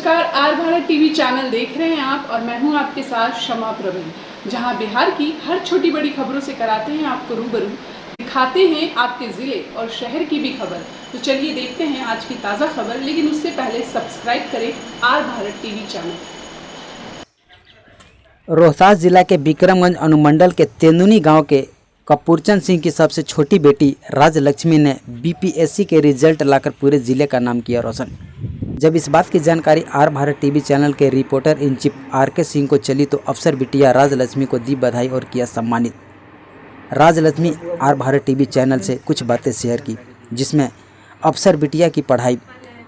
नमस्कार, are Bharat TV channel देख रहे हैं आप और मैं हूं आपके साथ शमा प्रवीण, जहां बिहार की हर छोटी बड़ी खबरों से कराते हैं आपको रूबरू, दिखाते हैं आपके ज़िले और शहर की भी खबर। तो चलिए देखते हैं आज की ताज़ा खबर, लेकिन उससे पहले सब्सक्राइब करें R Bharat TV channel. Rohtas जिला के विक्रमगंज अनुमंडल के तेंदुनी गांव के कपूरचंद सिंह की सबसे छोटी बेटी राजलक्ष्मी ने बीपीएससी के रिजल्ट लाकर पूरे जिले का नाम किया रोशन। जब इस बात की जानकारी आर भारत टीवी चैनल के reporter in chief R K. Singh को चली तो अफसर बिटिया राजलक्ष्मी को दी बधाई और किया सम्मानित। Rajlakshmi R Bharat TV channel से कुछ बातें शेयर की, जिसमें अफसर बिटिया की पढ़ाई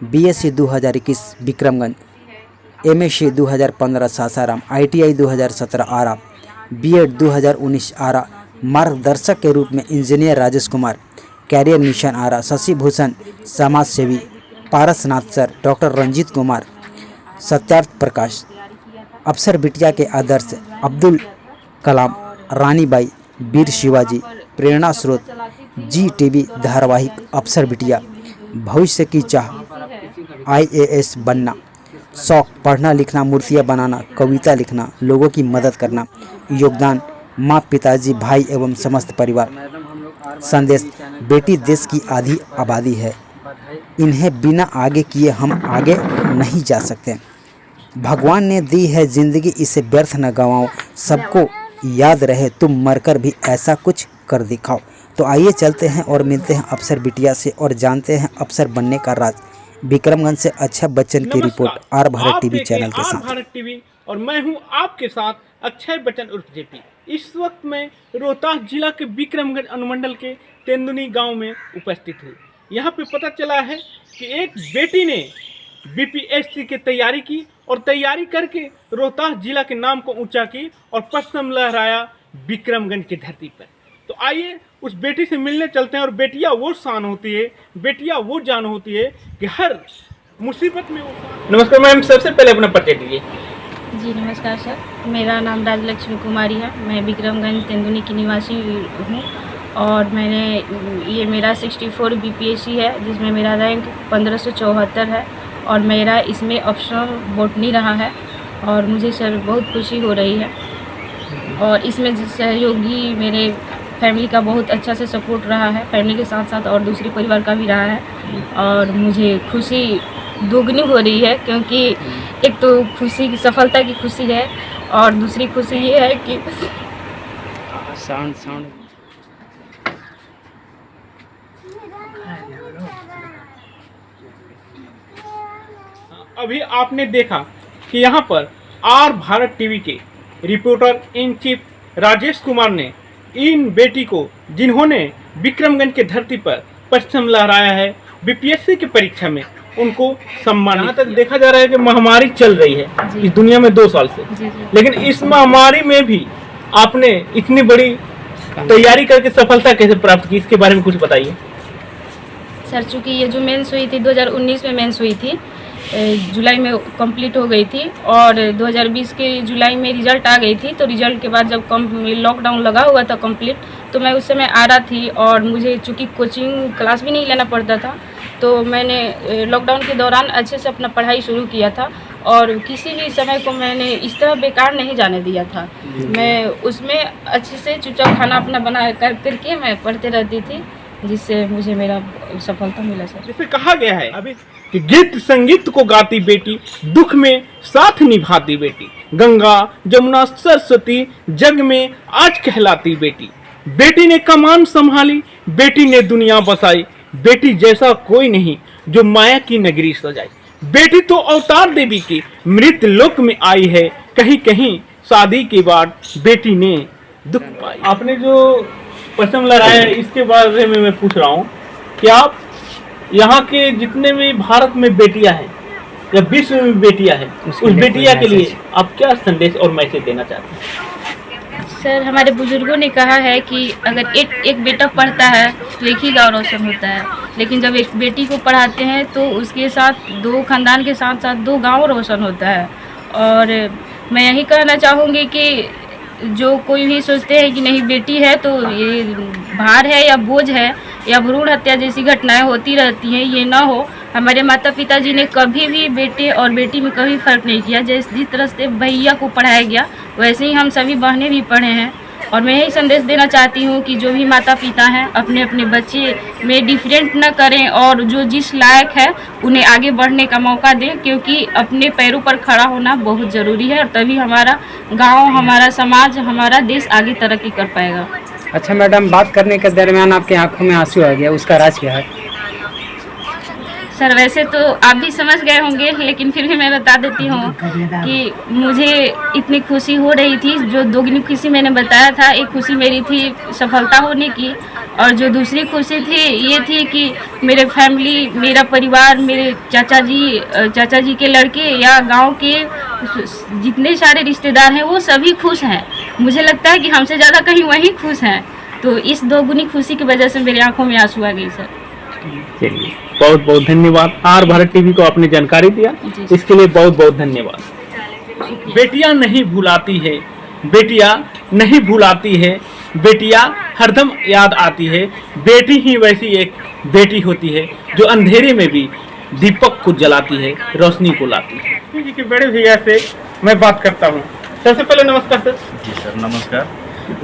BSc 2021 Vikramganj, MSc 2015 Sasaram, ITI 2017 Ara, BEd 2019 Ara, मार्गदर्शक के रूप में engineer Rajesh Kumar, career mission Ara, Shashi Bhushan समाज सेवी, पारसनाथ सर, डॉक्टर रंजीत कुमार, सत्यार्थ प्रकाश। अफसर बिटिया के आदर्श अब्दुल कलाम, रानीबाई, वीर शिवाजी, प्रेरणा स्रोत, GTV धारावाहिक अफसर बिटिया, भविष्य की चाह, IAS बनना, शौक पढ़ना लिखना, मूर्तियाँ बनाना, कविता लिखना, लोगों की मदद करना, योगदान माँ, पिताजी, भाई एवं समस्त परिवार। संदेश, बेटी देश की आधी आबादी है, इन्हें बिना आगे किए हम आगे नहीं जा सकते। भगवान ने दी है जिंदगी, इसे व्यर्थ न गंवाओ, सबको याद रहे तुम मरकर भी ऐसा कुछ कर दिखाओ। तो आइए चलते हैं और मिलते हैं अफसर बिटिया से और जानते हैं अफसर बनने का राज। विक्रमगंज से अक्षय बच्चन की report R Bharat TV channel के साथ। भारत टीवी और मैं हूं आपके साथ अक्षय बच्चन उर्फ जेपी। इस वक्त मैं रोहतास जिला के विक्रमगंज अनुमंडल के तेंदुनी गांव में उपस्थित हूं। यहां पे पता चला है कि एक बेटी ने बीपीएससी की तैयारी की और तैयारी करके रोहतास जिला के नाम को ऊंचा की और परचम लहराया विक्रमगंज की धरती पर। तो आइए उस बेटी से मिलने चलते हैं। और बेटियां वो शान होती है, बेटियां वो जान होती है कि हर मुसीबत में वो। नमस्कार मैम, सबसे पहले अपना परिचय दीजिए। जी नमस्कार सर, मेरा नाम राजलक्ष्मी कुमारी है। मैं विक्रमगंज तेंदुनी की निवासी हूँ और ये मेरा 64 बीपीएससी है, जिसमें मेरा रैंक 1574 है और मेरा इसमें ऑप्शनल बॉटनी रहा है और मुझे सर बहुत खुशी हो रही है। और इसमें सहयोगी मेरे फैमिली का बहुत अच्छा से सपोर्ट रहा है, फैमिली के साथ साथ और दूसरे परिवार का भी रहा है और मुझे खुशी दोगुनी हो रही है, क्योंकि एक तो खुशी की सफलता की खुशी है और दूसरी खुशी ये है कि साउंड अभी आपने देखा कि यहाँ पर आर भारत टीवी के reporter in chief Rajesh Kumar ने इन बेटी को, जिन्होंने विक्रमगंज के धरती पर परचम लहराया है बीपीएससी की परीक्षा में, उनको सम्मान। यहाँ तक देखा जा रहा है कि महामारी चल रही है इस दुनिया में 2 साल से, लेकिन इस महामारी में भी आपने इतनी बड़ी तैयारी करके सफलता कैसे प्राप्त की, इसके बारे में कुछ बताइए। सर चूँकि ये जो मेंस हुई थी 2019 में मेंस हुई थी, जुलाई में कंप्लीट हो गई थी और 2020 के जुलाई में रिज़ल्ट आ गई थी। तो रिज़ल्ट के बाद जब लॉकडाउन लगा हुआ था कंप्लीट, तो मैं उस समय आ रहा थी और मुझे चूँकि कोचिंग क्लास भी नहीं लेना पड़ता था, तो मैंने लॉकडाउन के दौरान अच्छे से अपना पढ़ाई शुरू किया था और किसी भी समय को मैंने इस तरह बेकार नहीं जाने दिया था। मैं उसमें अच्छे से चुपचाप खाना अपना बना करके मैं पढ़ते रहती थी, जिससे मुझे मेरा सफलता मिला सर। जैसे कहा गया है अभी कि गीत संगीत को गाती बेटी, दुख में साथ निभाती बेटी, गंगा जमुना सरस्वती जग में आज कहलाती बेटी। बेटी ने कमान संभाली, बेटी ने दुनिया बसाई, बेटी जैसा कोई नहीं जो माया की नगरी सजाई। बेटी तो अवतार देवी की मृत लोक में आई है, कहीं कहीं शादी के बाद बेटी ने दुख पाई। आपने जो परचम लहराया है इसके बारे में मैं पूछ रहा हूँ कि आप यहाँ के जितने भी भारत में बेटियां हैं या विश्व में बेटियां हैं, उस बेटिया के लिए आप क्या संदेश और मैसेज देना चाहते हैं? सर हमारे बुजुर्गों ने कहा है कि अगर एक बेटा पढ़ता है तो एक ही गाँव रोशन होता है, लेकिन जब एक बेटी को पढ़ाते हैं तो उसके साथ 2 खानदान के साथ साथ 2 गाँव रोशन होता है। और मैं यही कहना चाहूँगी कि जो कोई भी सोचते हैं कि नहीं बेटी है तो ये भार है या बोझ है या भ्रूण हत्या जैसी घटनाएं होती रहती हैं, ये ना हो। हमारे माता पिताजी ने कभी भी बेटे और बेटी में कभी फ़र्क नहीं किया। जिस तरह से भैया को पढ़ाया गया वैसे ही हम सभी बहनें भी पढ़े हैं। और मैं यही संदेश देना चाहती हूँ कि जो भी माता पिता हैं अपने अपने बच्चे में डिफरेंट न करें और जो जिस लायक है उन्हें आगे बढ़ने का मौका दें, क्योंकि अपने पैरों पर खड़ा होना बहुत ज़रूरी है और तभी हमारा गांव, हमारा समाज, हमारा देश आगे तरक्की कर पाएगा। अच्छा मैडम, बात करने के दरमियान आपकी आंखों में आंसू आ गया, उसका राज क्या है? सर वैसे तो आप भी समझ गए होंगे, लेकिन फिर भी मैं बता देती हूँ कि मुझे इतनी खुशी हो रही थी। जो दोगुनी खुशी मैंने बताया था, एक खुशी मेरी थी सफलता होने की, और जो दूसरी खुशी थी ये थी कि मेरे फैमिली, मेरा परिवार, मेरे चाचा जी के लड़के या गांव के जितने सारे रिश्तेदार हैं वो सभी खुश हैं। मुझे लगता है कि हमसे ज़्यादा कहीं वही खुश हैं। तो इस दोगुनी खुशी की वजह से मेरी आंखों में आंसू आ गई सर। चलिए, बहुत बहुत धन्यवाद। आर भारत टीवी को आपने जानकारी दिया, इसके लिए बहुत बहुत धन्यवाद। बेटियां नहीं भुलाती है, बेटियां नहीं भुलाती है, बेटियां हरदम याद आती है। बेटी ही वैसी एक बेटी होती है जो अंधेरे में भी दीपक को जलाती है, रोशनी को लाती है। जी के बड़े भैया से मैं बात करता हूँ। सबसे पहले नमस्कार सर। जी सर नमस्कार,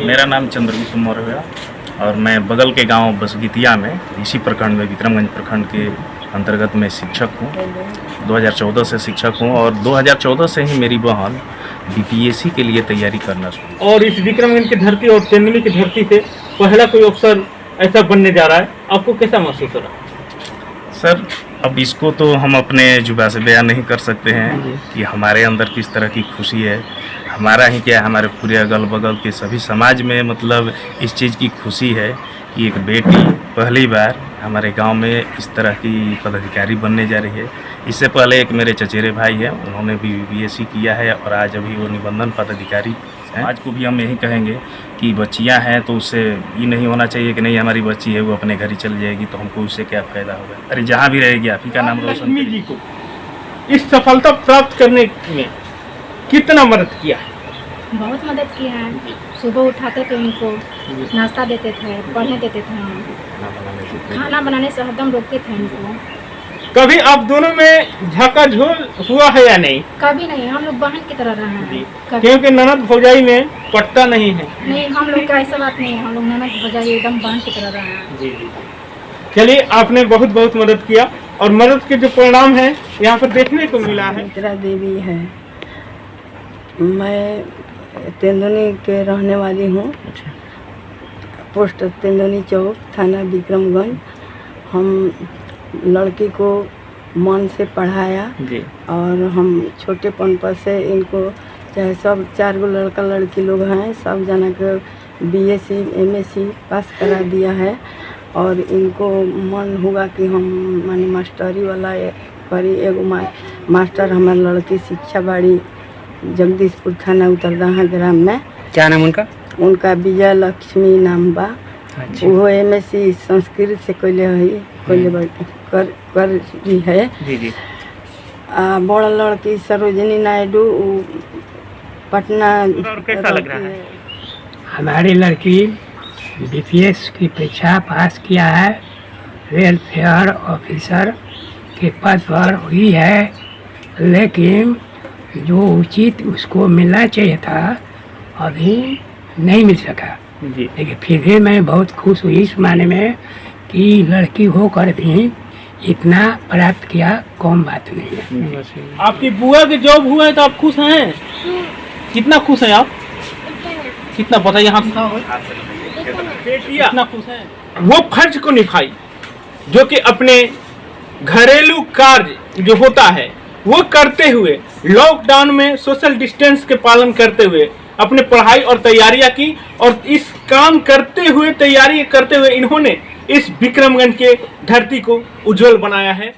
मेरा नाम चंद्रगुप्त मौर्य है और मैं बगल के गांव बसगितिया में इसी प्रखंड में विक्रमगंज प्रखंड के अंतर्गत मैं शिक्षक हूं। 2014 से शिक्षक हूं और 2014 से ही मेरी बहन बीपीएससी के लिए तैयारी करना शुरू। और इस विक्रमगंज की धरती और तेंदुली की धरती से पहला कोई अवसर ऐसा बनने जा रहा है, आपको कैसा महसूस हो रहा है? सर अब इसको तो हम अपने जुबान से बयान नहीं कर सकते हैं कि हमारे अंदर किस तरह की खुशी है। हमारा ही क्या, हमारे पूरे अगल बगल के सभी समाज में मतलब इस चीज़ की खुशी है कि एक बेटी पहली बार हमारे गांव में इस तरह की पदाधिकारी बनने जा रही है। इससे पहले एक मेरे चचेरे भाई हैं, उन्होंने भी बीपीएससी किया है और आज अभी वो निबंधन पदाधिकारी हैं। आज को भी हम यही कहेंगे कि बच्चियां हैं तो उससे ये नहीं होना चाहिए कि नहीं हमारी बच्ची है वो अपने घर ही चली जाएगी तो हमको उससे क्या फ़ायदा होगा। अरे जहाँ भी रहेगी आप ही का नाम रोशन लक्ष्मी जी को इस सफलता प्राप्त करने में कितना मदद किया है? बहुत मदद किया है। सुबह उठाते थे, उनको नाश्ता देते थे, पढ़ने देते थे, खाना बनाने से हरदम रोकते थे उनको। कभी आप दोनों में झकाझोल हुआ है या नहीं? कभी नहीं, हम लोग बहन की तरह रहे हैं। कभी क्योंकि ननद भौजाई में पटता नहीं है। नहीं, हम लोग का ऐसा बात नहीं है। हम लोग ननद भौजाई एकदम बहन की तरह रहे हैं। जी जी। चलिए, आपने बहुत बहुत मदद किया और मदद के जो परिणाम है यहाँ पर देखने को मिला है। मित्रा देवी है, मैं तेंदुनी के रहने वाली हूँ। पोस्ट तेंदुनी चौक, थाना विक्रमगंज। हम लड़की को मन से पढ़ाया जी। और हम छोटेपन पर से इनको, चाहे सब 4 गो लड़का लड़की लोग हैं, सब जना के बीएससी एमएससी पास करा दिया है। और इनको मन हुआ कि हम माने मास्टरी वाला करी। एगो मास्टर हमारे लड़की शिक्षा बाड़ी जगदीशपुर थाना उत्तरदाहा ग्राम में। क्या नाम उनका? उनका विजय लक्ष्मी नाम बा। अच्छा। वो एमएससी संस्कृत से कैले कर रही है। जी जी। बड़ा लड़की सरोजिनी नायडू पटना। और कैसा लग रहा है? हमारी लड़की बीपीएस की परीक्षा पास किया है, वेलफेयर ऑफिसर के पद पर हुई है, लेकिन जो उचित उसको मिलना चाहिए था अभी नहीं मिल सका। जी। लेकिन फिर भी मैं बहुत खुश हुई इस माने में कि लड़की होकर भी इतना प्राप्त किया कम बात नहीं है। आपकी बुआ के जॉब हुआ है तो आप खुश हैं? कितना खुश हैं आप? कितना बताइए। यहाँ कितना खुश हैं? वो फर्ज को निभाई जो कि अपने घरेलू कार्य जो होता है वो करते हुए, लॉकडाउन में सोशल डिस्टेंस के पालन करते हुए अपने पढ़ाई और तैयारियां की। और इस काम करते हुए, तैयारी करते हुए इन्होंने इस विक्रमगंज के धरती को उज्जवल बनाया है।